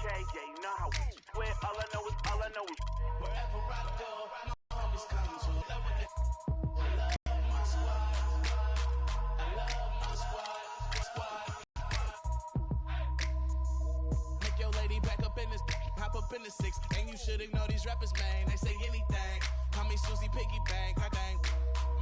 yeah, you know how we swear. All I know is wherever I go, my homies come to love with it. I love my squad. I love my squad. Make your lady back up in this, hop up in the 6, and you should ignore these rappers, man. They say anything. Call me Susie Piggy Bank, I dang.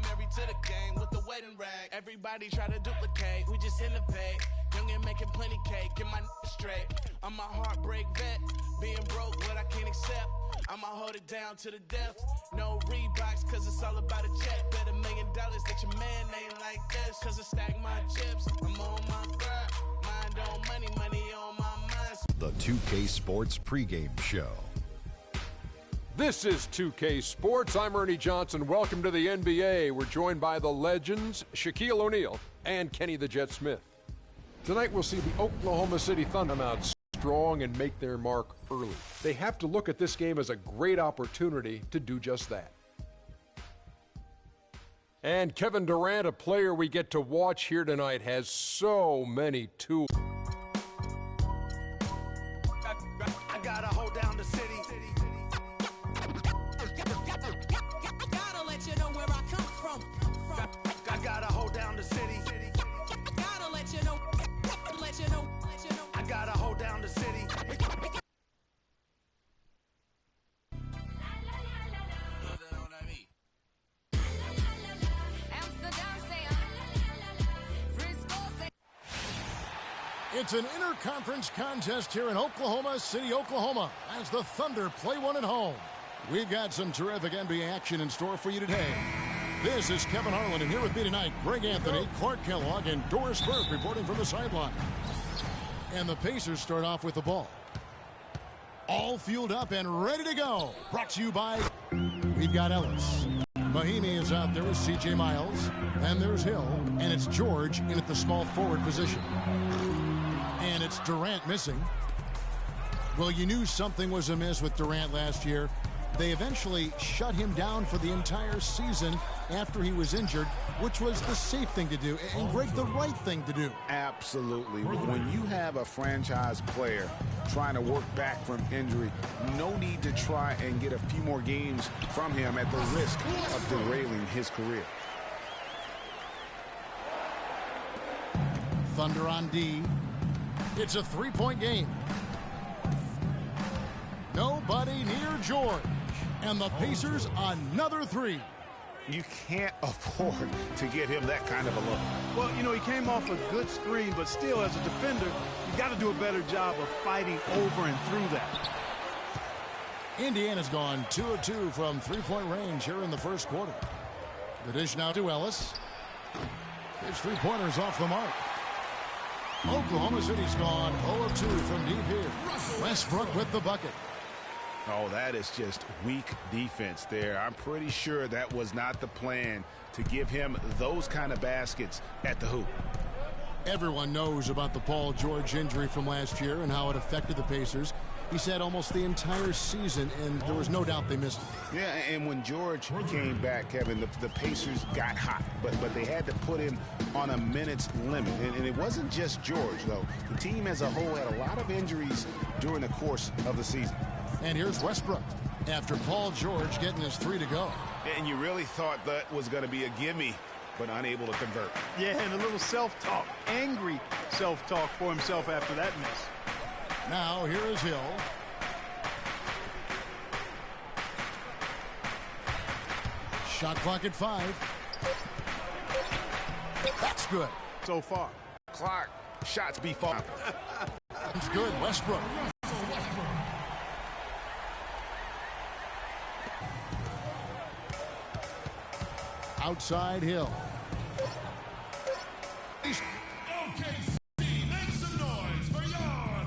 Married to the game with the wedding rag. Everybody try to duplicate, we just innovate. Young and making plenty cake, get my straight. I'm a heartbreak vet, being broke what I can't accept. I'ma hold it down to the depths. No Reeboks, cause it's all about a check. Bet $1 million that your man ain't like this. Cause I stack my chips, I'm on my grind. Mind on money, money on my mind. The 2K Sports pregame show. This is 2K Sports. I'm Ernie Johnson. Welcome to the NBA. We're joined by the legends, Shaquille O'Neal and Kenny the Jet Smith. Tonight we'll see the Oklahoma City Thunder come out strong and make their mark early. They have to look at this game as a great opportunity to do just that. And Kevin Durant, a player we get to watch here tonight, has so many tools. I gotta hold down the city. I gotta hold down the city. Gotta let you know. I gotta hold down the city. It's an interconference contest here in Oklahoma City, Oklahoma, as the Thunder play one at home. We've got some terrific NBA action in store for you today. This is Kevin Harlan, and here with me tonight, Greg Anthony, Clark Kellogg, and Doris Burke reporting from the sideline. And the Pacers start off with the ball. All fueled up and ready to go. Brought to you by, we've got Ellis. Mahimi is out there with C.J. Miles. And there's Hill, and it's George in at the small forward position. And it's Durant missing. Well, you knew something was amiss with Durant last year. They eventually shut him down for the entire season after he was injured, which was the safe thing to do, and Greg, the right thing to do. Absolutely. When you have a franchise player trying to work back from injury, no need to try and get a few more games from him at the risk of derailing his career. Thunder on D. It's a three-point game. Nobody near George. And the Pacers another three. You can't afford to get him that kind of a look. Well, you know, he came off a good screen, but still, as a defender, you got to do a better job of fighting over and through that. Indiana's gone 2 of 2 from three-point range here in the first quarter. The dish now to Ellis. His three-pointer's off the mark. Oklahoma City's gone 0 of 2 from deep here. Westbrook with the bucket. Oh, that is just weak defense there. I'm pretty sure that was not the plan to give him those kind of baskets at the hoop. Everyone knows about the Paul George injury from last year and how it affected the Pacers. He said almost the entire season, and there was no doubt they missed it. Yeah, and when George came back, Kevin, the Pacers got hot, but they had to put him on a minutes limit. And it wasn't just George, though. The team as a whole had a lot of injuries during the course of the season. And here's Westbrook after Paul George getting his three to go. And you really thought that was going to be a gimme, but unable to convert. Yeah, and a little self-talk, angry self-talk for himself after that miss. Now here is Hill. Shot clock at 5. That's good. So far. Clark, shots be falling. It's good, Westbrook. Outside Hill.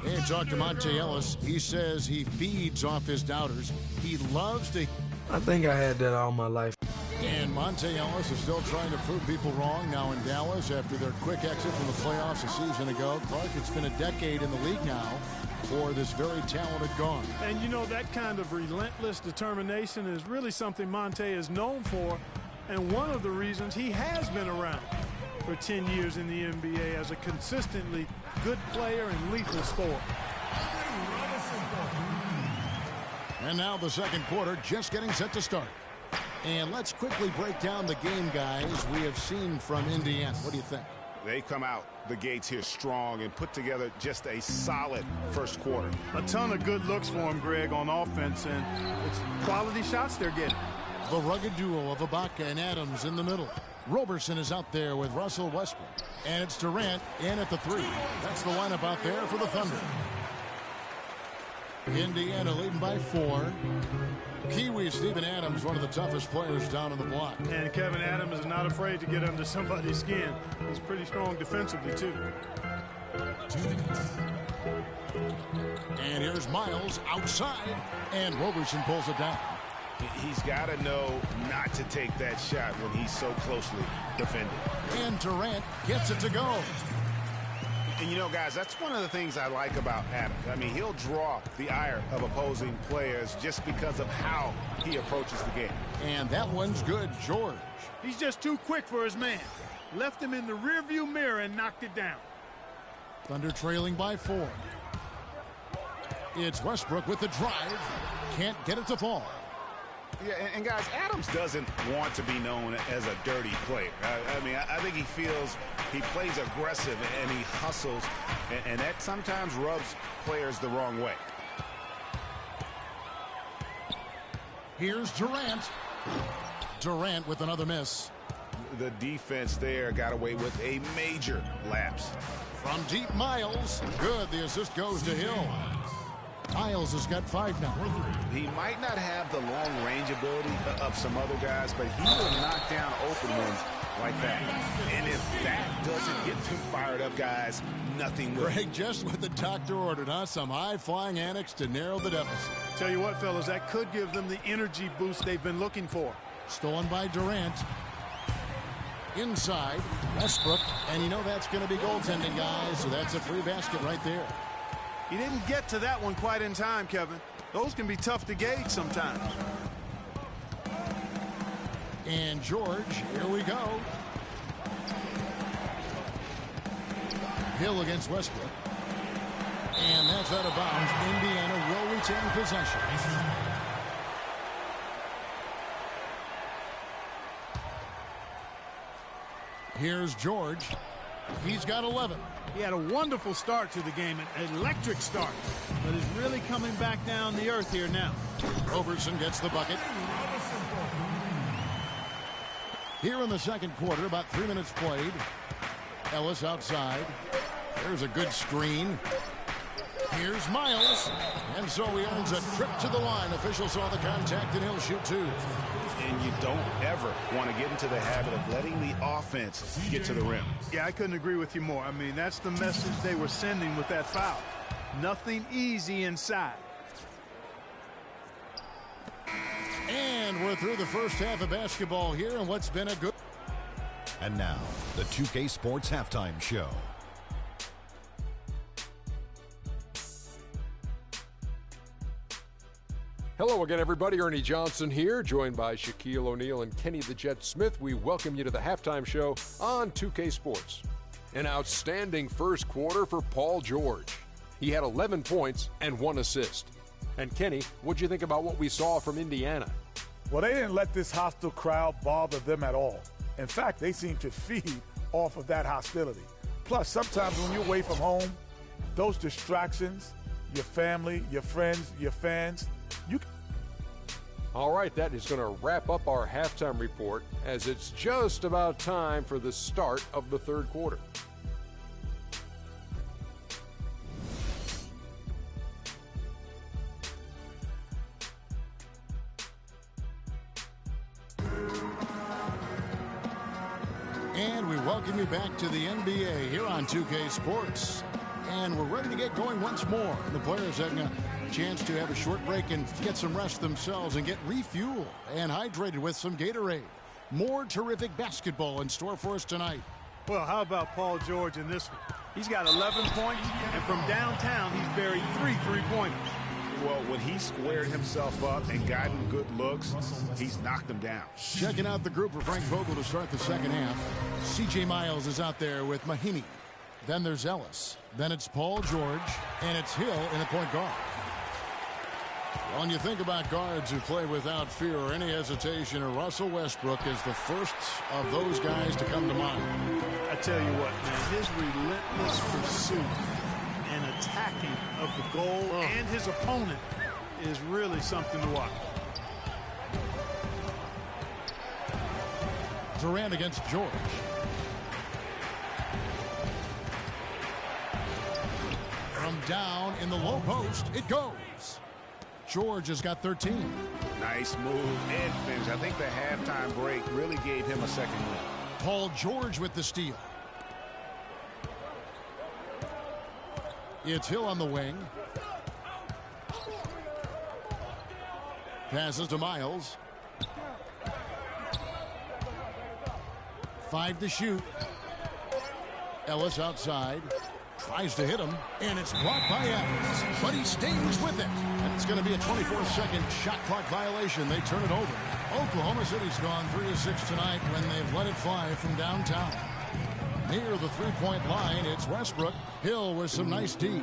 Hey, talk to Monte Ellis. He says he feeds off his doubters. He loves to... I think I had that all my life. And Monte Ellis is still trying to prove people wrong now in Dallas after their quick exit from the playoffs a season ago. Clark, it's been a decade in the league now for this very talented guard. And you know, that kind of relentless determination is really something Monte is known for, and one of the reasons he has been around for 10 years in the NBA as a consistently good player and lethal scorer. And now the second quarter just getting set to start. And let's quickly break down the game, guys, we have seen from Indiana. What do you think? They come out the gates here strong and put together just a solid first quarter. A ton of good looks for him, Greg, on offense, and it's quality shots they're getting. The rugged duo of Ibaka and Adams in the middle. Roberson is out there with Russell Westbrook. And it's Durant in at the three. That's the lineup out there for the Thunder. Indiana leading by 4. Kiwi Steven Adams, one of the toughest players down on the block. And Kevin Adams is not afraid to get under somebody's skin. He's pretty strong defensively, too. 2 minutes. And here's Miles outside. And Roberson pulls it down. He's got to know not to take that shot when he's so closely defended. And Durant gets it to go. And, you know, guys, that's one of the things I like about Adams. I mean, he'll draw the ire of opposing players just because of how he approaches the game. And that one's good, George. He's just too quick for his man. Left him in the rearview mirror and knocked it down. Thunder trailing by 4. It's Westbrook with the drive. Can't get it to fall. Yeah, and guys, Adams doesn't want to be known as a dirty player. I mean, I think he feels he plays aggressive and he hustles, and that sometimes rubs players the wrong way. Here's Durant. Durant with another miss. The defense there got away with a major lapse. From deep, Miles. Good. The assist goes to Hill. Miles has got 5 now. He might not have the long range ability of some other guys, but he will knock down open ones like that. And if that doesn't get them fired up, guys, nothing will. Greg, just what the doctor ordered, huh? Some high-flying annex to narrow the deficit. Tell you what, fellas, that could give them the energy boost they've been looking for. Stolen by Durant. Inside, Westbrook. And you know that's going to be goaltending, guys, so that's a free basket right there. He didn't get to that one quite in time, Kevin. Those can be tough to gauge sometimes. And George, here we go. Hill against Westbrook. And that's out of bounds. Indiana will retain possession. Here's George. He's got 11. He had a wonderful start to the game, an electric start, but is really coming back down the earth here now. Roberson gets the bucket. Here in the second quarter, about 3 minutes played. Ellis outside. There's a good screen. Here's Miles. And so he earns a trip to the line. Official saw the contact, and he'll shoot 2. And you don't ever want to get into the habit of letting the offense get to the rim. Yeah, I couldn't agree with you more. I mean, that's the message they were sending with that foul. Nothing easy inside. And we're through the first half of basketball here, and what's been a good... And now, the 2K Sports Halftime Show. Hello again, everybody. Ernie Johnson here, joined by Shaquille O'Neal and Kenny the Jet Smith. We welcome you to the halftime show on 2K Sports. An outstanding first quarter for Paul George. He had 11 points and 1 assist. And Kenny, what'd you think about what we saw from Indiana? Well, they didn't let this hostile crowd bother them at all. In fact, they seem to feed off of that hostility. Plus, sometimes when you're away from home, those distractions, your family, your friends, your fans, All right, that is going to wrap up our halftime report as it's just about time for the start of the third quarter. And we welcome you back to the NBA here on 2K Sports. And we're ready to get going once more. The players having a chance to have a short break and get some rest themselves and get refueled and hydrated with some Gatorade. More terrific basketball in store for us tonight. Well, how about Paul George in this one? He's got 11 points, and from downtown, he's buried 3 three-pointers. Well, when he squared himself up and gotten good looks, he's knocked them down. Checking out the group for Frank Vogel to start the second half. C.J. Miles is out there with Mahinmi. Then there's Ellis. Then it's Paul George. And it's Hill in the point guard. When you think about guards who play without fear or any hesitation, Russell Westbrook is the first of those guys to come to mind. I tell you what, man, his relentless pursuit and attacking of the goal and his opponent is really something to watch. Durant against George. From down in the low post, it goes. George has got 13. Nice move and finish. I think the halftime break really gave him a second win. Paul George with the steal. It's Hill on the wing. Passes to Miles. 5 to shoot. Ellis outside. Tries to hit him, and it's blocked by Adams. But he stays with it. And it's going to be a 24-second shot clock violation. They turn it over. Oklahoma City's gone 3 of 6 tonight when they've let it fly from downtown. Near the three-point line, it's Westbrook. Hill with some nice D.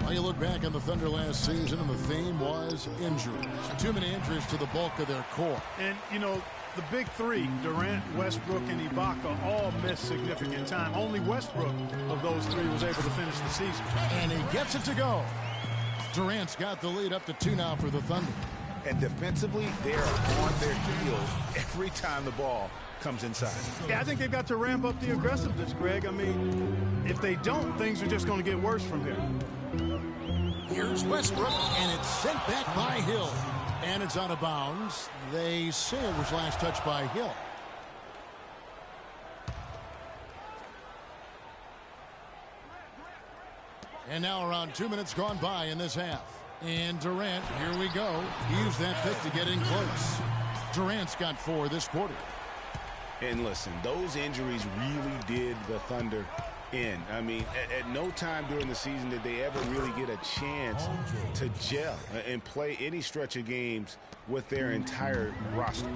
Well, you look back on the Thunder last season, and the theme was injuries. Too many injuries to the bulk of their core. And, you know, the big three, Durant, Westbrook, and Ibaka, all missed significant time. Only Westbrook of those three was able to finish the season. And he gets it to go. Durant's got the lead up to 2 now for the Thunder. And defensively, they're on their heels every time the ball comes inside. Yeah, I think they've got to ramp up the aggressiveness, Greg. I mean, if they don't, things are just going to get worse from here. Here's Westbrook, and it's sent back by Hill. And it's out of bounds. They say it was last touched by Hill. And now around 2 minutes gone by in this half. And Durant, here we go. He used that pick to get in close. Durant's got 4 this quarter. And listen, those injuries really did the Thunder in. I mean, at no time during the season did they ever really get a chance to gel and play any stretch of games with their entire roster.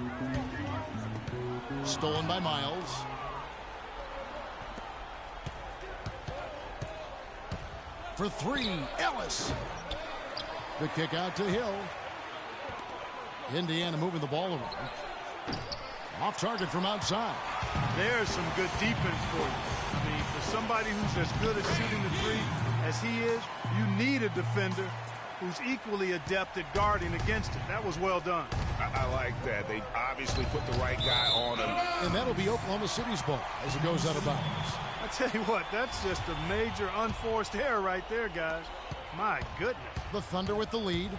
Stolen by Miles. For 3, Ellis. The kick out to Hill. Indiana moving the ball around. Off target from outside. There's some good defense for you. I mean, for somebody who's as good at shooting the three as he is, you need a defender who's equally adept at guarding against it. That was well done. I like that. They obviously put the right guy on him. And that'll be Oklahoma City's ball as it goes out of bounds. I tell you what, that's just a major unforced error right there, guys. My goodness. The Thunder with the lead.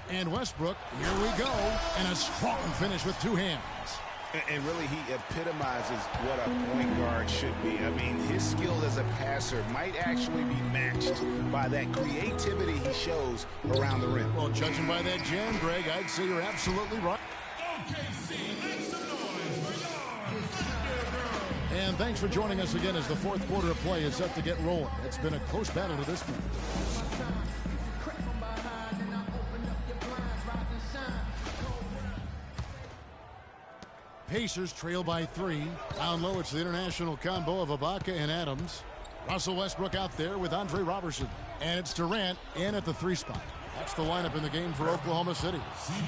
And Westbrook, here we go. And a strong finish with 2 hands. And really, he epitomizes what a point guard should be. I mean, his skill as a passer might actually be matched by that creativity he shows around the rim. Well, judging by that jam, Greg, I'd say you're absolutely right. And thanks for joining us again as the 4th quarter of play is set to get rolling. It's been a close battle to this point. Pacers trail by 3. Down low, it's the international combo of Ibaka and Adams. Russell Westbrook out there with Andre Robertson. And it's Durant in at the 3 spot. That's the lineup in the game for Oklahoma City.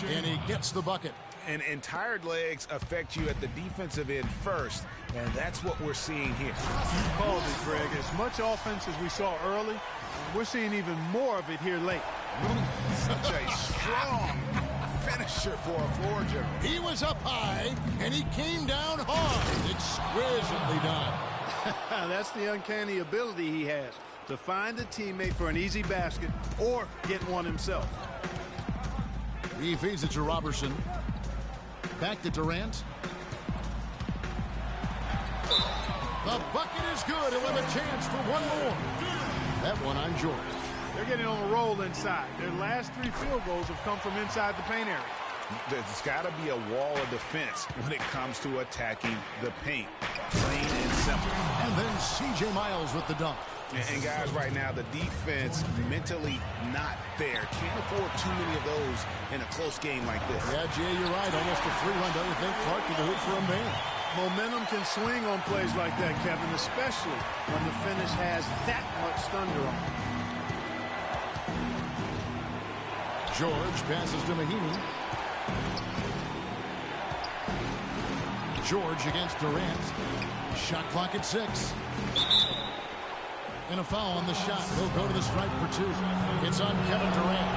And he gets the bucket. And tired legs affect you at the defensive end first. And that's what we're seeing here. You called it, Greg. As much offense as we saw early, we're seeing even more of it here late. Such a strong finisher for a floor general. He was up high, and he came down hard. Exquisitely done. That's the uncanny ability he has to find a teammate for an easy basket or get one himself. He feeds it to Robertson. Back to Durant. The bucket is good. He'll have a chance for one more. That one on George. They're getting on a roll inside. Their last 3 field goals have come from inside the paint area. There's got to be a wall of defense when it comes to attacking the paint. Plain and simple. And then C.J. Miles with the dunk. And guys, right now, the defense mentally not there. Can't afford too many of those in a close game like this. Yeah, Jay, you're right. Almost a 3-1. Don't you think? Clark to the hoop for a man. Momentum can swing on plays like that, Kevin, especially when the finish has that much thunder on it. George passes to Mahinmi. George against Durant. Shot clock at 6. And a foul on the shot. He'll go to the stripe for 2. It's on Kevin Durant.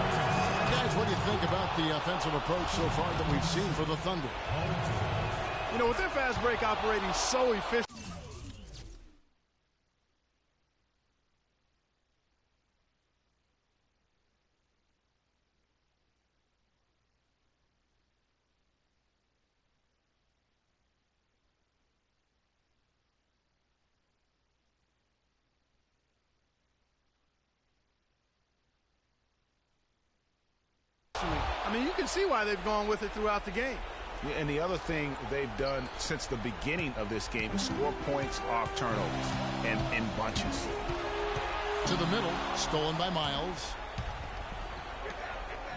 Guys, what do you think about the offensive approach so far that we've seen for the Thunder? You know, with their fast break operating so efficient. I mean, you can see why they've gone with it throughout the game. And the other thing they've done since the beginning of this game is score points off turnovers and in bunches. To the middle, stolen by Miles.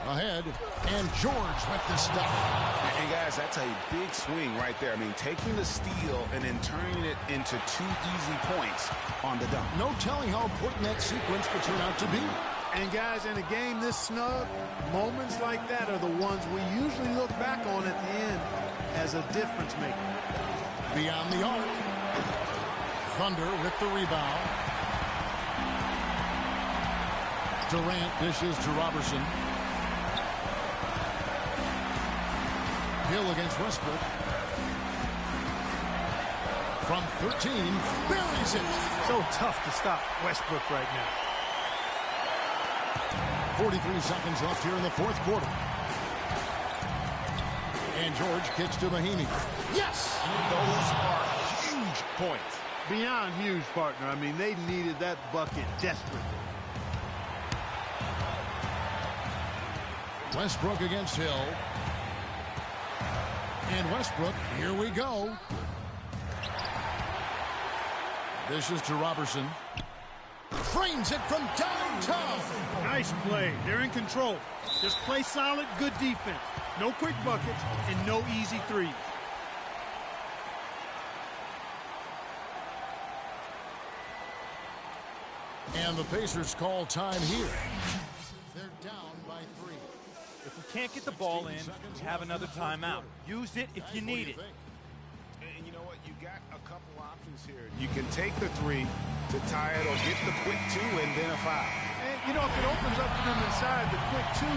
Ahead, and George with the stuff. And guys, that's a big swing right there. I mean, taking the steal and then turning it into 2 easy points on the dunk. No telling how important that sequence could turn out to be. And guys, in a game this snug, moments like that are the ones we usually look back on at the end as a difference maker. Beyond the arc. Thunder with the rebound. Durant dishes to Robertson. Hill against Westbrook. From 13, buries it. So tough to stop Westbrook right now. 43 seconds left here in the fourth quarter. And George kicks to Mahinmi. Yes! Those are huge points. Beyond huge, partner. I mean, they needed that bucket desperately. Westbrook against Hill. And Westbrook, here we go. This is to Robertson. Frames it from downtown. Nice play. They're in control. Just play solid, good defense. No quick buckets and no easy threes. And the Pacers call time here. They're down by 3. If we can't get the ball in, we have another timeout. Use it if you need it. And you know what? You got a couple options here. You can take the 3 to tie it or get the quick 2 and then a foul. And, you know, if it opens up for them inside, the quick 2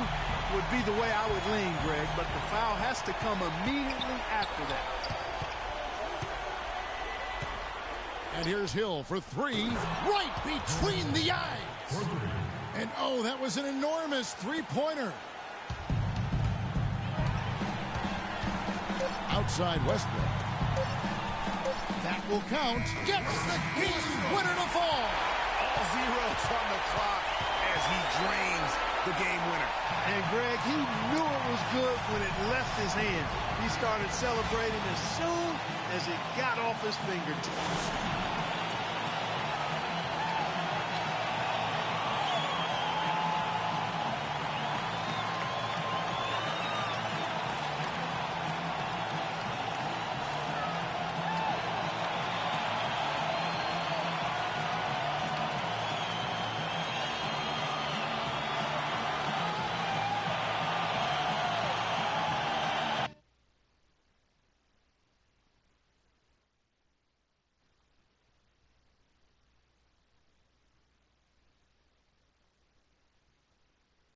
would be the way I would lean, Greg, but the foul has to come immediately after that. And here's Hill for 3, right between the eyes. And, oh, that was an enormous three-pointer. Outside Westbrook. That will count. Gets the game winner to fall. All zeros on the clock as he drains the game winner. And, Greg, he knew it was good when it left his hand. He started celebrating as soon as it got off his fingertips.